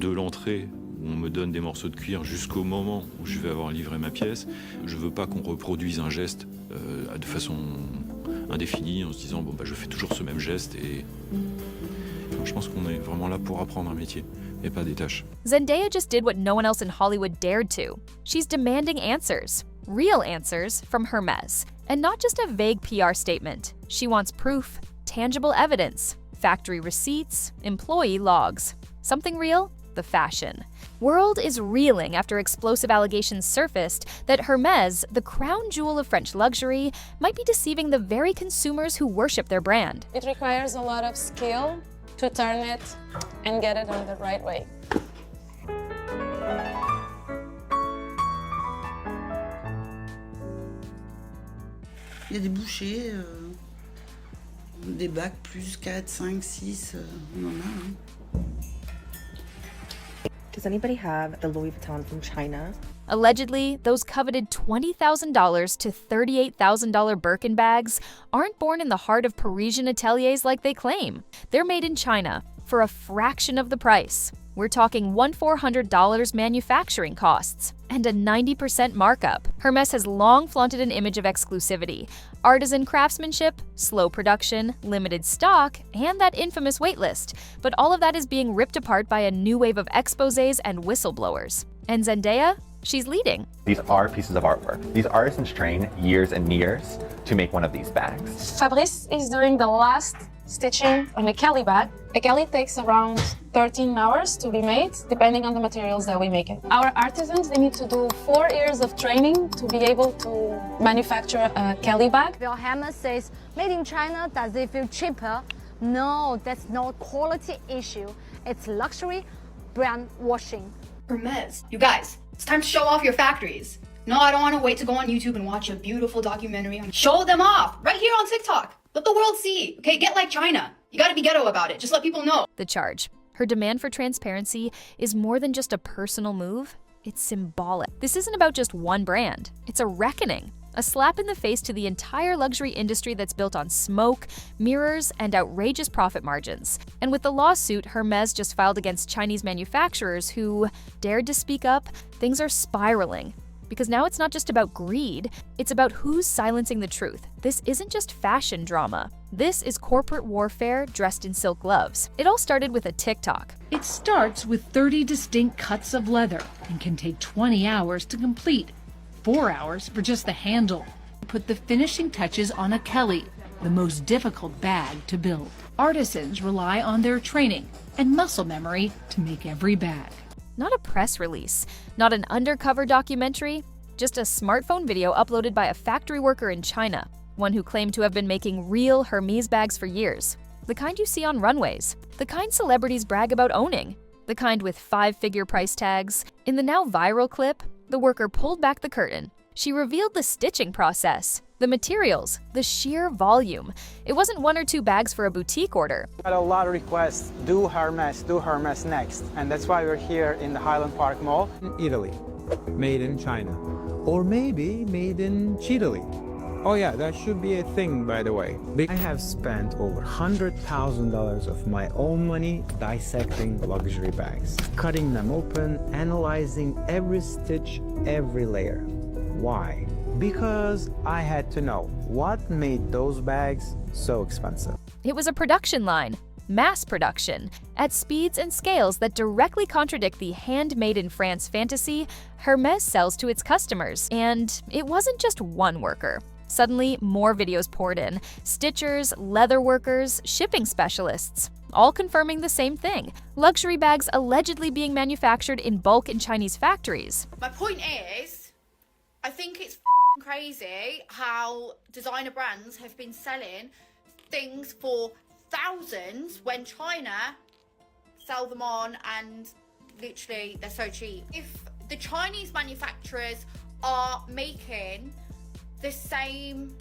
de l'entrée où on me donne des morceaux de cuir jusqu'au moment où je vais avoir livré ma pièce. Je veux pas qu'on reproduise un geste de façon indéfinie en se disant je fais toujours ce même geste et je pense qu'on est vraiment là pour apprendre un métier et pas des tâches. Zendaya just did what no one else in Hollywood dared to. She's demanding answers, real answers from Hermes, and not just a vague PR statement. She wants proof, tangible evidence, factory receipts, employee logs. Something real? The fashion world is reeling after explosive allegations surfaced that Hermès, the crown jewel of French luxury, might be deceiving the very consumers who worship their brand. It requires a lot of skill to turn it and get it in the right way. Il y a des bouchées, des bacs plus 4, 5, 6, on en a. Hein. Does anybody have the Louis Vuitton from China? Allegedly, those coveted $20,000 to $38,000 Birkin bags aren't born in the heart of Parisian ateliers like they claim. They're made in China for a fraction of the price. We're talking $1,400 manufacturing costs and a 90% markup. Hermès has long flaunted an image of exclusivity, artisan craftsmanship, slow production, limited stock, and that infamous waitlist. But all of that is being ripped apart by a new wave of exposés and whistleblowers. And Zendaya? She's leading. These are pieces of artwork. These artisans train years and years to make one of these bags. Fabrice is doing the last stitching on a Kelly bag. A Kelly takes around 13 hours to be made, depending on the materials that we make it. Our artisans, they need to do 4 years of training to be able to manufacture a Kelly bag. Bill Hermes says, made in China, does it feel cheaper? No, that's not a quality issue. It's luxury brand washing. Hermes, you guys, it's time to show off your factories. No, I don't want to wait to go on YouTube and watch a beautiful documentary. Show them off right here on TikTok. Let the world see. Okay, get like China. You gotta be ghetto about it. Just let people know. The charge. Her demand for transparency is more than just a personal move. It's symbolic. This isn't about just one brand. It's a reckoning. A slap in the face to the entire luxury industry that's built on smoke, mirrors, and outrageous profit margins. And with the lawsuit Hermes just filed against Chinese manufacturers who dared to speak up, things are spiraling. Because now it's not just about greed, it's about who's silencing the truth. This isn't just fashion drama. This is corporate warfare dressed in silk gloves. It all started with a TikTok. It starts with 30 distinct cuts of leather and can take 20 hours to complete. 4 hours for just the handle. Put the finishing touches on a Kelly, the most difficult bag to build. Artisans rely on their training and muscle memory to make every bag. Not a press release, not an undercover documentary, just a smartphone video uploaded by a factory worker in China, one who claimed to have been making real Hermes bags for years. The kind you see on runways, the kind celebrities brag about owning, the kind with 5-figure price tags. In the now viral clip, the worker pulled back the curtain. She revealed the stitching process, the materials, the sheer volume. It wasn't 1 or 2 bags for a boutique order. Got a lot of requests, do Hermes next. And that's why we're here in the Highland Park Mall. Italy, made in China. Or maybe made in Chile. Oh yeah, that should be a thing, by the way. I have spent over $100,000 of my own money dissecting luxury bags, cutting them open, analyzing every stitch, every layer. Why? Because I had to know what made those bags so expensive. It was a production line, mass production, at speeds and scales that directly contradict the handmade in France fantasy Hermès sells to its customers. And it wasn't just one worker. Suddenly, more videos poured in. Stitchers, leather workers, shipping specialists, all confirming the same thing. Luxury bags allegedly being manufactured in bulk in Chinese factories. My point is, I think it's crazy how designer brands have been selling things for thousands when China sell them on and literally they're so cheap. If the Chinese manufacturers are making the same,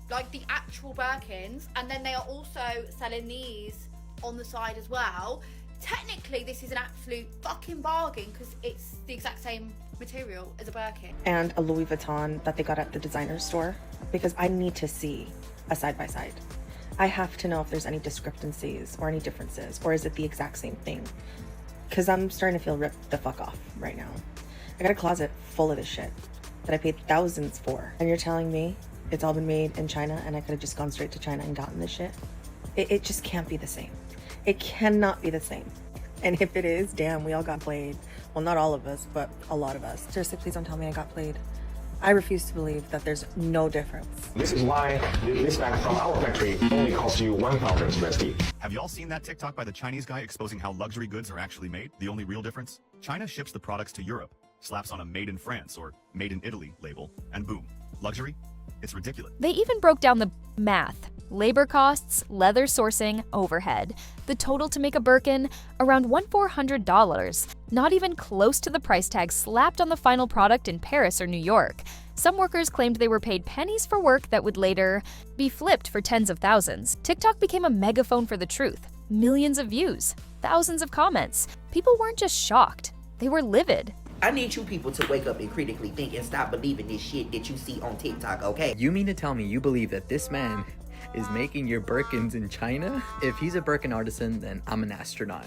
like the actual Birkins, and then they are also selling these on the side as well, technically this is an absolute fucking bargain because it's the exact same material as a Birkin. And a Louis Vuitton that they got at the designer store, because I need to see a side-by-side. I have to know if there's any discrepancies or any differences, or is it the exact same thing? Because I'm starting to feel ripped the fuck off right now. I got a closet full of this shit that I paid thousands for. And you're telling me it's all been made in China and I could have just gone straight to China and gotten this shit? It just can't be the same. It cannot be the same. And if it is, damn, we all got played. Well, not all of us, but a lot of us. Seriously, please don't tell me I got played. I refuse to believe that there's no difference. This is why this bag from our factory only costs you 1,000 USD. Have y'all seen that TikTok by the Chinese guy exposing how luxury goods are actually made? The only real difference? China ships the products to Europe, slaps on a made in France or made in Italy label, and boom, luxury? It's ridiculous. They even broke down the math. Labor costs, leather sourcing, overhead. The total to make a Birkin, around $1,400. Not even close to the price tag slapped on the final product in Paris or New York. Some workers claimed they were paid pennies for work that would later be flipped for tens of thousands. TikTok became a megaphone for the truth. Millions of views, thousands of comments. People weren't just shocked, they were livid. I need you people to wake up and critically think and stop believing this shit that you see on TikTok, okay? You mean to tell me you believe that this man is making your Birkins in China? If he's a Birkin artisan, then I'm an astronaut.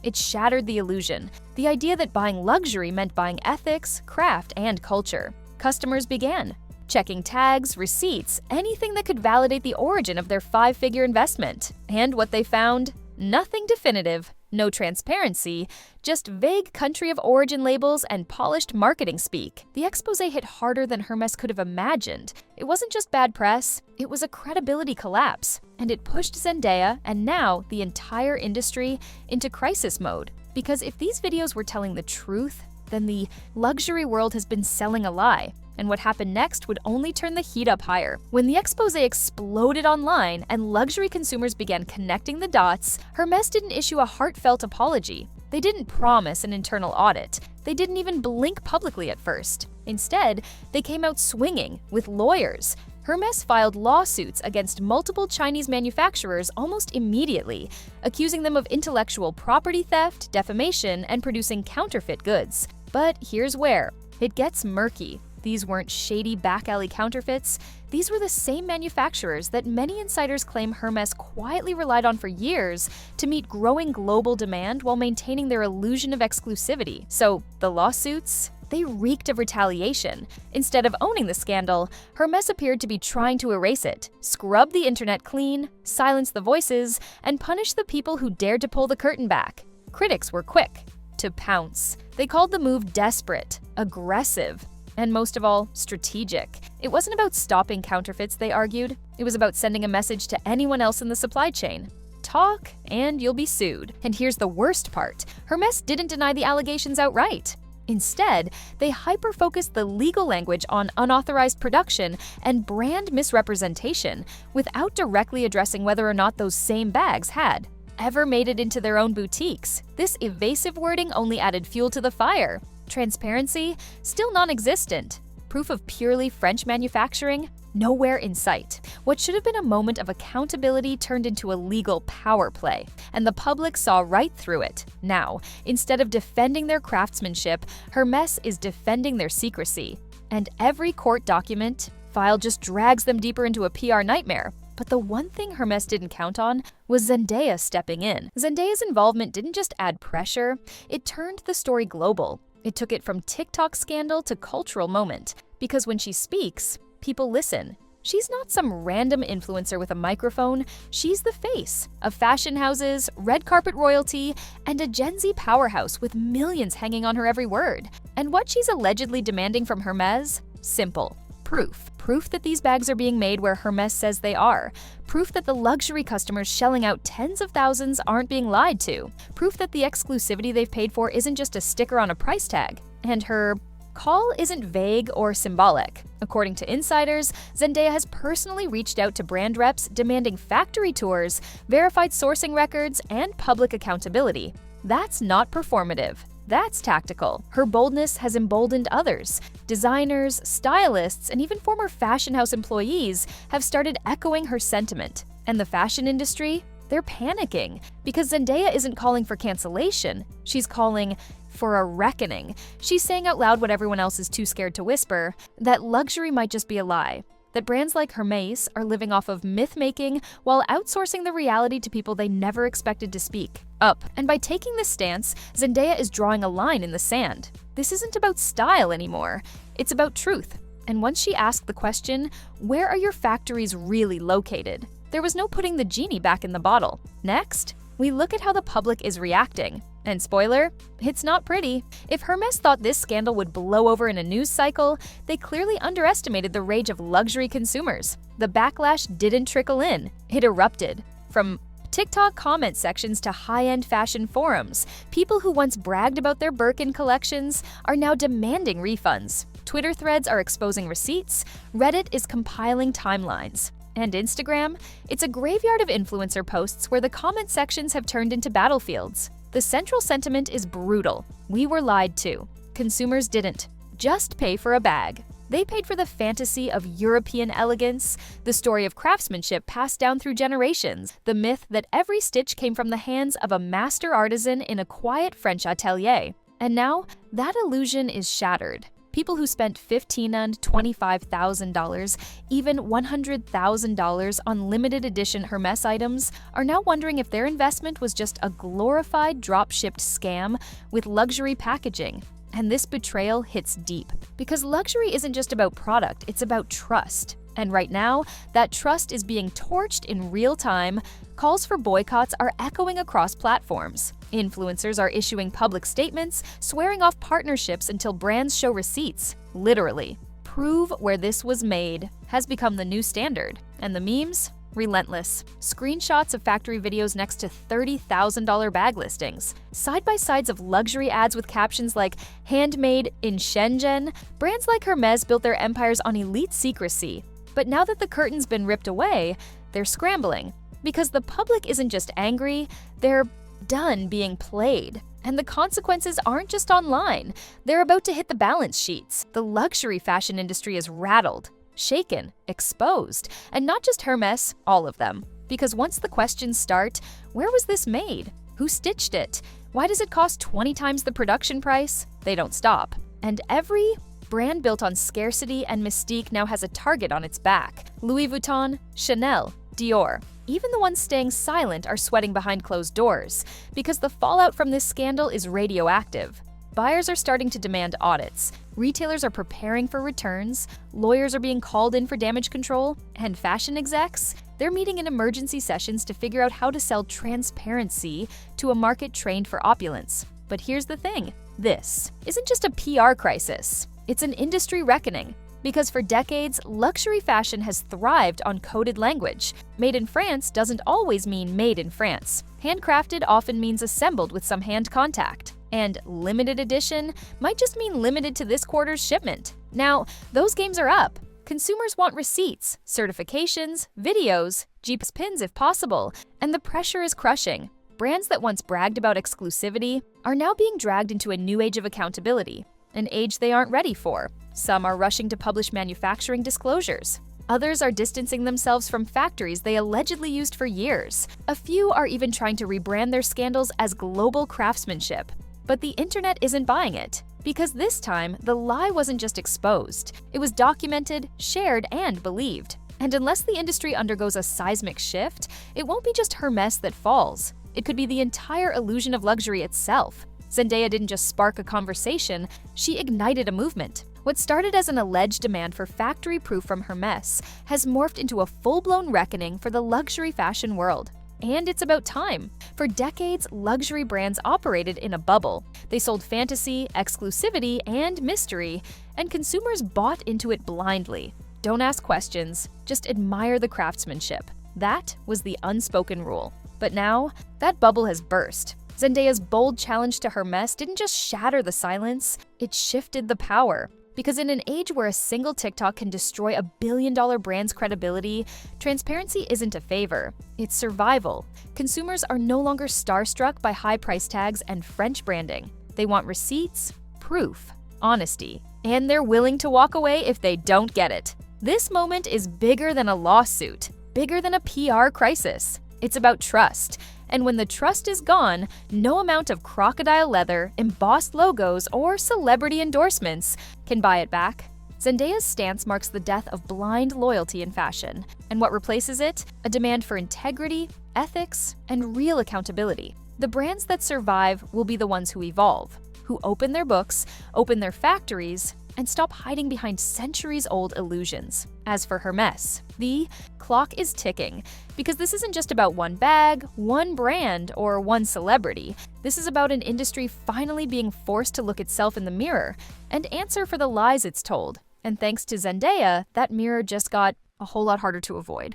It shattered the illusion, the idea that buying luxury meant buying ethics, craft, and culture. Customers began checking tags, receipts, anything that could validate the origin of their five-figure investment. And what they found? Nothing definitive, no transparency, just vague country of origin labels and polished marketing speak. The expose hit harder than Hermes could have imagined. It wasn't just bad press, it was a credibility collapse. And it pushed Zendaya, and now the entire industry, into crisis mode. Because if these videos were telling the truth, then the luxury world has been selling a lie. And what happened next would only turn the heat up higher. When the expose exploded online and luxury consumers began connecting the dots, Hermes didn't issue a heartfelt apology. They didn't promise an internal audit. They didn't even blink publicly at first. Instead, they came out swinging with lawyers. Hermes filed lawsuits against multiple Chinese manufacturers almost immediately, accusing them of intellectual property theft, defamation, and producing counterfeit goods. But here's where it gets murky. These weren't shady back-alley counterfeits. These were the same manufacturers that many insiders claim Hermes quietly relied on for years to meet growing global demand while maintaining their illusion of exclusivity. So the lawsuits? They reeked of retaliation. Instead of owning the scandal, Hermes appeared to be trying to erase it, scrub the internet clean, silence the voices, and punish the people who dared to pull the curtain back. Critics were quick to pounce. They called the move desperate, aggressive, and most of all, strategic. It wasn't about stopping counterfeits, they argued. It was about sending a message to anyone else in the supply chain. Talk, and you'll be sued. And here's the worst part. Hermes didn't deny the allegations outright. Instead, they hyper-focused the legal language on unauthorized production and brand misrepresentation without directly addressing whether or not those same bags had ever made it into their own boutiques. This evasive wording only added fuel to the fire. Transparency? Still non-existent. Proof of purely French manufacturing? Nowhere in sight. What should have been a moment of accountability turned into a legal power play, and the public saw right through it. Now, instead of defending their craftsmanship, Hermes is defending their secrecy. And every court document file just drags them deeper into a PR nightmare. But the one thing Hermes didn't count on was Zendaya stepping in. Zendaya's involvement didn't just add pressure, it turned the story global. It took it from TikTok scandal to cultural moment, because when she speaks, people listen. She's not some random influencer with a microphone, she's the face of fashion houses, red carpet royalty, and a Gen Z powerhouse with millions hanging on her every word. And what she's allegedly demanding from Hermes? Simple. Proof. Proof that these bags are being made where Hermes says they are. Proof that the luxury customers shelling out tens of thousands aren't being lied to. Proof that the exclusivity they've paid for isn't just a sticker on a price tag. And her call isn't vague or symbolic. According to insiders, Zendaya has personally reached out to brand reps demanding factory tours, verified sourcing records, and public accountability. That's not performative. That's tactical. Her boldness has emboldened others. Designers, stylists, and even former fashion house employees have started echoing her sentiment. And the fashion industry? They're panicking because Zendaya isn't calling for cancellation. She's calling for a reckoning. She's saying out loud what everyone else is too scared to whisper, that luxury might just be a lie. that brands like Hermès are living off of myth-making while outsourcing the reality to people they never expected to speak up. And by taking this stance, Zendaya is drawing a line in the sand. This isn't about style anymore, it's about truth. And once she asked the question, where are your factories really located? There was no putting the genie back in the bottle. Next, we look at how the public is reacting. And spoiler, it's not pretty. If Hermès thought this scandal would blow over in a news cycle, they clearly underestimated the rage of luxury consumers. The backlash didn't trickle in, it erupted. From TikTok comment sections to high-end fashion forums, people who once bragged about their Birkin collections are now demanding refunds. Twitter threads are exposing receipts, Reddit is compiling timelines. And Instagram? It's a graveyard of influencer posts where the comment sections have turned into battlefields. The central sentiment is brutal. We were lied to. Consumers didn't just pay for a bag. They paid for the fantasy of European elegance, the story of craftsmanship passed down through generations, the myth that every stitch came from the hands of a master artisan in a quiet French atelier. And now, that illusion is shattered. People who spent $15,000 and $25,000, even $100,000 on limited edition Hermès items are now wondering if their investment was just a glorified drop-shipped scam with luxury packaging. And this betrayal hits deep. Because luxury isn't just about product, it's about trust. And right now, that trust is being torched in real time. Calls for boycotts are echoing across platforms. Influencers are issuing public statements, swearing off partnerships until brands show receipts. Literally, prove where this was made has become the new standard. And the memes? Relentless. Screenshots of factory videos next to $30,000 bag listings. Side-by-sides of luxury ads with captions like, handmade in Shenzhen. Brands like Hermès built their empires on elite secrecy. But now that the curtain's been ripped away, they're scrambling. Because the public isn't just angry, they're done being played. And the consequences aren't just online. They're about to hit the balance sheets. The luxury fashion industry is rattled, shaken, exposed. And not just Hermès, all of them. Because once the questions start, where was this made? Who stitched it? Why does it cost 20 times the production price? They don't stop. And every brand built on scarcity and mystique now has a target on its back. Louis Vuitton, Chanel, Dior. Even the ones staying silent are sweating behind closed doors, because the fallout from this scandal is radioactive. Buyers are starting to demand audits, retailers are preparing for returns, lawyers are being called in for damage control, and fashion execs, they're meeting in emergency sessions to figure out how to sell transparency to a market trained for opulence. But here's the thing, this isn't just a PR crisis, it's an industry reckoning. Because for decades, luxury fashion has thrived on coded language. Made in France doesn't always mean made in France. Handcrafted often means assembled with some hand contact. And limited edition might just mean limited to this quarter's shipment. Now, those games are up. Consumers want receipts, certifications, videos, GPS pins if possible, and the pressure is crushing. Brands that once bragged about exclusivity are now being dragged into a new age of accountability, an age they aren't ready for. Some are rushing to publish manufacturing disclosures. Others are distancing themselves from factories they allegedly used for years. A few are even trying to rebrand their scandals as global craftsmanship. But the internet isn't buying it. Because this time, the lie wasn't just exposed. It was documented, shared, and believed. And unless the industry undergoes a seismic shift, it won't be just Hermès that falls. It could be the entire illusion of luxury itself. Zendaya didn't just spark a conversation, she ignited a movement. What started as an alleged demand for factory proof from Hermès has morphed into a full-blown reckoning for the luxury fashion world. And it's about time. For decades, luxury brands operated in a bubble. They sold fantasy, exclusivity, and mystery, and consumers bought into it blindly. Don't ask questions, just admire the craftsmanship. That was the unspoken rule. But now, that bubble has burst. Zendaya's bold challenge to Hermès didn't just shatter the silence, it shifted the power. Because in an age where a single TikTok can destroy a billion-dollar brand's credibility, transparency isn't a favor, it's survival. Consumers are no longer starstruck by high price tags and French branding. They want receipts, proof, honesty, and they're willing to walk away if they don't get it. This moment is bigger than a lawsuit, bigger than a PR crisis. It's about trust. And when the trust is gone, no amount of crocodile leather, embossed logos, or celebrity endorsements can buy it back. Zendaya's stance marks the death of blind loyalty in fashion, and what replaces it? A demand for integrity, ethics, and real accountability. The brands that survive will be the ones who evolve, who open their books, open their factories, and stop hiding behind centuries-old illusions. As for Hermès, the clock is ticking, because this isn't just about one bag, one brand, or one celebrity. This is about an industry finally being forced to look itself in the mirror and answer for the lies it's told. And thanks to Zendaya, that mirror just got a whole lot harder to avoid.